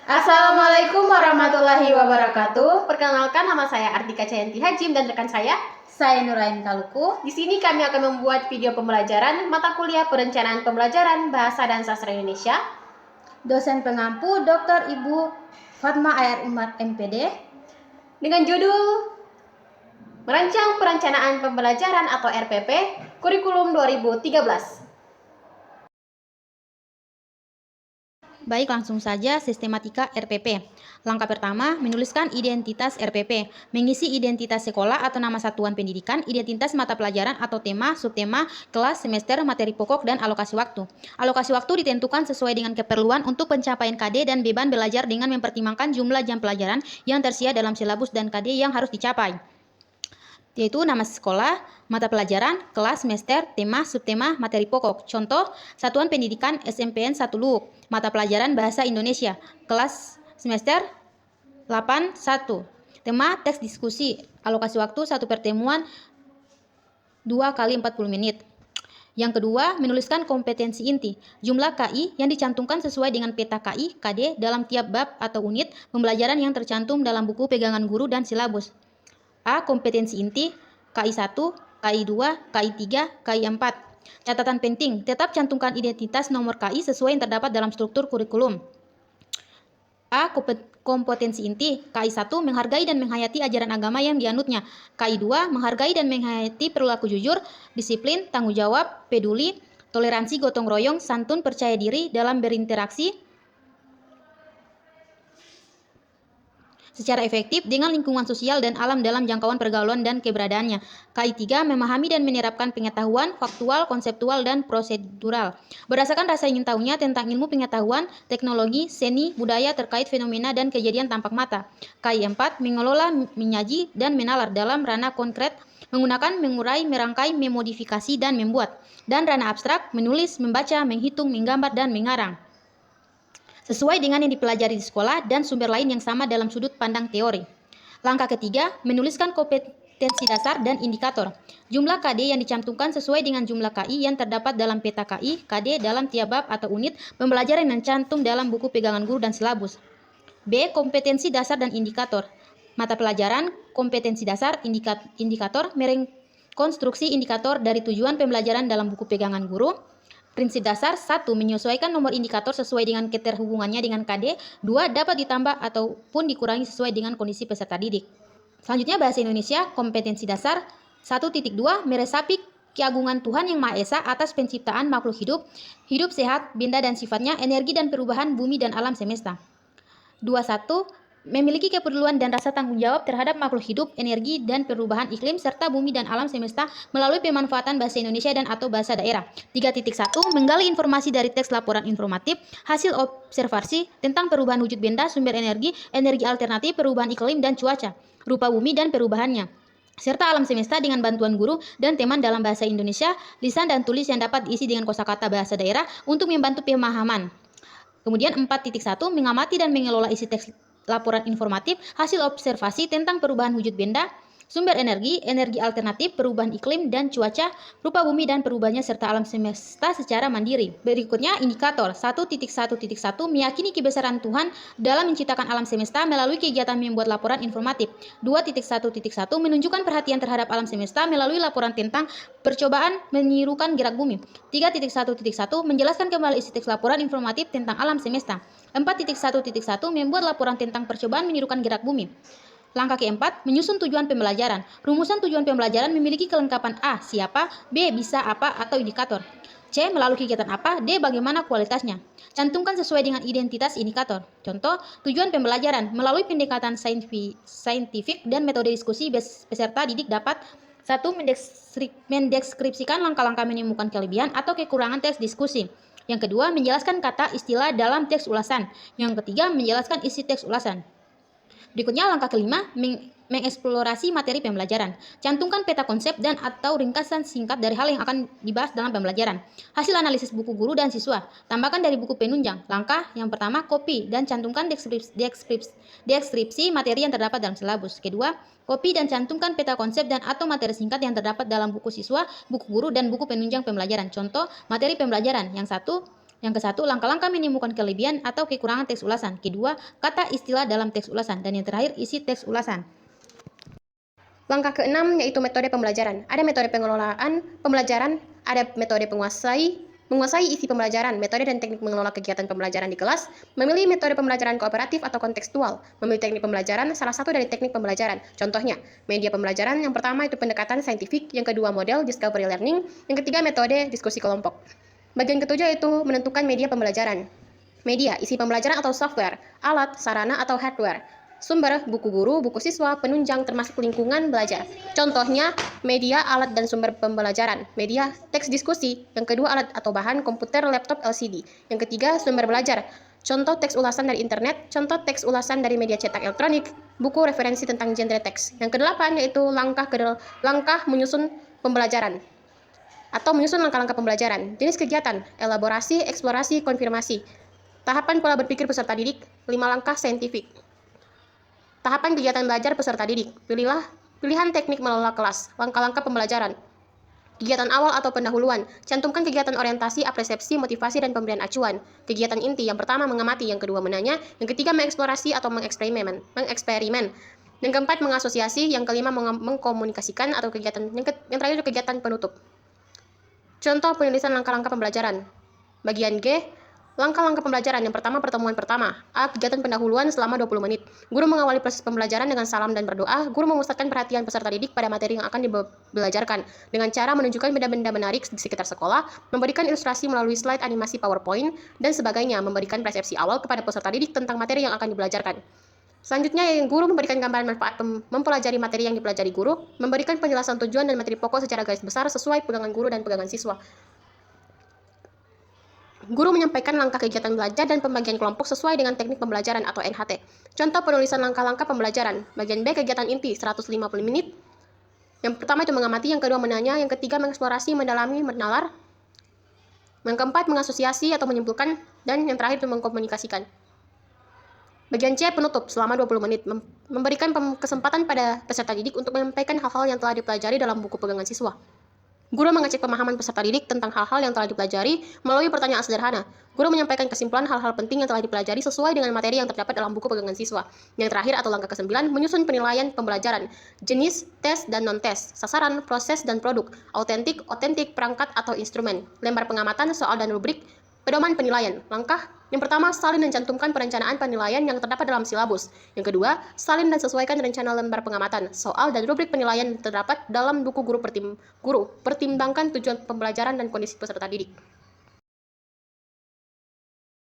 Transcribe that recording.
Assalamualaikum warahmatullahi wabarakatuh. Perkenalkan, nama saya Ardika Cayanti Hajim dan rekan saya Nurain Kaluku. Di sini kami akan membuat video pembelajaran mata kuliah perencanaan pembelajaran Bahasa dan Sastra Indonesia. Dosen pengampu Dr. Ibu Fatma Ayar Umar MPD dengan judul Merancang Perencanaan Pembelajaran atau RPP Kurikulum 2013. Baik, langsung saja sistematika RPP. Langkah pertama, menuliskan identitas RPP. Mengisi identitas sekolah atau nama satuan pendidikan, identitas mata pelajaran atau tema, subtema, kelas, semester, materi pokok, dan alokasi waktu. Alokasi waktu ditentukan sesuai dengan keperluan untuk pencapaian KD dan beban belajar dengan mempertimbangkan jumlah jam pelajaran yang tersedia dalam silabus dan KD yang harus dicapai, yaitu nama sekolah, mata pelajaran, kelas, semester, tema, subtema, materi pokok. Contoh, satuan pendidikan SMPN 1 Luwuk, mata pelajaran Bahasa Indonesia, kelas semester 8 1. Tema teks diskusi, alokasi waktu 1 pertemuan 2 kali 40 menit. Yang kedua, menuliskan kompetensi inti, jumlah KI yang dicantumkan sesuai dengan peta KI, KD dalam tiap bab atau unit pembelajaran yang tercantum dalam buku pegangan guru dan silabus. A. Kompetensi inti, KI 1, KI 2, KI 3, KI 4. Catatan penting, tetap cantumkan identitas nomor KI sesuai yang terdapat dalam struktur kurikulum. A. Kompetensi inti, KI 1, menghargai dan menghayati ajaran agama yang dianutnya. KI 2, menghargai dan menghayati perilaku jujur, disiplin, tanggung jawab, peduli, toleransi, gotong royong, santun, percaya diri dalam berinteraksi secara efektif dengan lingkungan sosial dan alam dalam jangkauan pergaulan dan keberadaannya. KI 3, memahami dan menerapkan pengetahuan faktual, konseptual, dan prosedural berdasarkan rasa ingin tahunya tentang ilmu pengetahuan, teknologi, seni, budaya terkait fenomena dan kejadian tampak mata. KI 4, mengelola, menyaji, dan menalar dalam ranah konkret menggunakan mengurai, merangkai, memodifikasi, dan membuat. Dan ranah abstrak, menulis, membaca, menghitung, menggambar, dan mengarang sesuai dengan yang dipelajari di sekolah dan sumber lain yang sama dalam sudut pandang teori. Langkah ketiga, menuliskan kompetensi dasar dan indikator. Jumlah KD yang dicantumkan sesuai dengan jumlah KI yang terdapat dalam peta KI, KD dalam tiap bab atau unit pembelajaran yang cantum dalam buku pegangan guru dan silabus. B. Kompetensi dasar dan indikator. Mata pelajaran, kompetensi dasar, indikator, merekonstruksi indikator dari tujuan pembelajaran dalam buku pegangan guru. Prinsip dasar 1. Menyesuaikan nomor indikator sesuai dengan keterhubungannya dengan KD. 2. Dapat ditambah ataupun dikurangi sesuai dengan kondisi peserta didik. Selanjutnya bahasa Indonesia, kompetensi dasar 1.2. Meresapi keagungan Tuhan Yang Maha Esa atas penciptaan makhluk hidup sehat, benda dan sifatnya, energi dan perubahan bumi dan alam semesta. 21. Memiliki kepedulian dan rasa tanggung jawab terhadap makhluk hidup, energi, dan perubahan iklim, serta bumi dan alam semesta melalui pemanfaatan bahasa Indonesia dan atau bahasa daerah. 3.1. Menggali informasi dari teks laporan informatif, hasil observasi tentang perubahan wujud benda, sumber energi, energi alternatif, perubahan iklim dan cuaca, rupa bumi dan perubahannya, serta alam semesta dengan bantuan guru dan teman dalam bahasa Indonesia, lisan dan tulis yang dapat diisi dengan kosakata bahasa daerah untuk membantu pemahaman. Kemudian 4.1. Mengamati dan mengelola isi teks laporan informatif, hasil observasi tentang perubahan wujud benda, sumber energi, energi alternatif, perubahan iklim dan cuaca, rupa bumi dan perubahannya serta alam semesta secara mandiri. Berikutnya indikator 1.1.1 meyakini kebesaran Tuhan dalam menciptakan alam semesta melalui kegiatan membuat laporan informatif. 2.1.1 menunjukkan perhatian terhadap alam semesta melalui laporan tentang percobaan menirukan gerak bumi. 3.1.1 menjelaskan kembali isi teks laporan informatif tentang alam semesta. 4.1.1 membuat laporan tentang percobaan menirukan gerak bumi. Langkah keempat, menyusun tujuan pembelajaran. Rumusan tujuan pembelajaran memiliki kelengkapan A. Siapa, B. Bisa apa atau indikator, C. Melalui kegiatan apa, D. Bagaimana kualitasnya. Cantumkan sesuai dengan identitas indikator. Contoh, tujuan pembelajaran melalui pendekatan saintifik dan metode diskusi peserta didik dapat 1. Mendeskripsikan langkah-langkah menemukan kelebihan atau kekurangan teks diskusi. Yang kedua, menjelaskan kata istilah dalam teks ulasan. Yang ketiga, menjelaskan isi teks ulasan. Berikutnya langkah kelima, mengeksplorasi materi pembelajaran. Cantumkan peta konsep dan atau ringkasan singkat dari hal yang akan dibahas dalam pembelajaran. Hasil analisis buku guru dan siswa. Tambahkan dari buku penunjang. Langkah yang pertama, copy dan cantumkan deskripsi materi yang terdapat dalam silabus. Kedua, copy dan cantumkan peta konsep dan atau materi singkat yang terdapat dalam buku siswa, buku guru, dan buku penunjang pembelajaran. Contoh, materi pembelajaran. Yang Yang ke-1, langkah-langkah menemukan kelebihan atau kekurangan teks ulasan. Kedua, kata istilah dalam teks ulasan. Dan yang terakhir, isi teks ulasan. Langkah ke-6 yaitu metode pembelajaran. Ada metode pengelolaan pembelajaran, ada metode menguasai isi pembelajaran, metode dan teknik mengelola kegiatan pembelajaran di kelas, memilih metode pembelajaran kooperatif atau kontekstual, memilih teknik pembelajaran salah satu dari teknik pembelajaran. Contohnya, media pembelajaran yang pertama itu pendekatan saintifik, yang kedua model discovery learning, yang ketiga metode diskusi kelompok. Bagian ketujuh itu menentukan media pembelajaran. Media, isi pembelajaran atau software, alat, sarana atau hardware. Sumber, buku guru, buku siswa, penunjang termasuk lingkungan belajar. Contohnya, media, alat, dan sumber pembelajaran. Media, teks diskusi. Yang kedua, alat atau bahan, komputer, laptop, LCD. Yang ketiga, sumber belajar. Contoh teks ulasan dari internet, contoh teks ulasan dari media cetak elektronik, buku referensi tentang genre teks. Yang kedelapan yaitu langkah menyusun pembelajaran atau menyusun langkah-langkah pembelajaran. Jenis kegiatan, elaborasi, eksplorasi, konfirmasi. Tahapan pola berpikir peserta didik, 5 langkah saintifik. Tahapan kegiatan belajar peserta didik, pilihan teknik mengelola kelas, langkah-langkah pembelajaran. Kegiatan awal atau pendahuluan, cantumkan kegiatan orientasi, apresiasi, motivasi, dan pemberian acuan. Kegiatan inti, yang pertama mengamati, yang kedua menanya, yang ketiga mengeksplorasi atau mengeksperimen. Yang keempat mengasosiasi, yang kelima mengkomunikasikan atau kegiatan, yang terakhir kegiatan penutup. Contoh penulisan langkah-langkah pembelajaran. Bagian G, langkah-langkah pembelajaran. Yang pertama, pertemuan pertama. A, kegiatan pendahuluan selama 20 menit. Guru mengawali proses pembelajaran dengan salam dan berdoa. Guru memusatkan perhatian peserta didik pada materi yang akan dibelajarkan dengan cara menunjukkan benda-benda menarik di sekitar sekolah, memberikan ilustrasi melalui slide animasi PowerPoint, dan sebagainya, memberikan persepsi awal kepada peserta didik tentang materi yang akan dibelajarkan. Selanjutnya, yang guru memberikan gambaran manfaat mempelajari materi yang dipelajari guru, memberikan penjelasan tujuan dan materi pokok secara garis besar sesuai pegangan guru dan pegangan siswa. Guru menyampaikan langkah kegiatan belajar dan pembagian kelompok sesuai dengan teknik pembelajaran atau NHT. Contoh penulisan langkah-langkah pembelajaran. Bagian B, kegiatan inti 150 menit. Yang pertama itu mengamati, yang kedua menanya, yang ketiga mengeksplorasi, mendalami, menalar. Yang keempat mengasosiasi atau menyimpulkan, dan yang terakhir itu mengkomunikasikan. Bagian C, penutup selama 20 menit, memberikan kesempatan pada peserta didik untuk menyampaikan hal-hal yang telah dipelajari dalam buku pegangan siswa. Guru mengecek pemahaman peserta didik tentang hal-hal yang telah dipelajari melalui pertanyaan sederhana. Guru menyampaikan kesimpulan hal-hal penting yang telah dipelajari sesuai dengan materi yang terdapat dalam buku pegangan siswa. Yang terakhir atau langkah ke-9, menyusun penilaian pembelajaran. Jenis, tes, dan non-tes, sasaran, proses, dan produk, otentik, perangkat, atau instrumen, lembar pengamatan, soal dan rubrik, pedoman penilaian. Langkah yang pertama, salin dan cantumkan perencanaan penilaian yang terdapat dalam silabus. Yang kedua, salin dan sesuaikan rencana lembar pengamatan, soal dan rubrik penilaian yang terdapat dalam buku guru. Pertimbangkan tujuan pembelajaran dan kondisi peserta didik.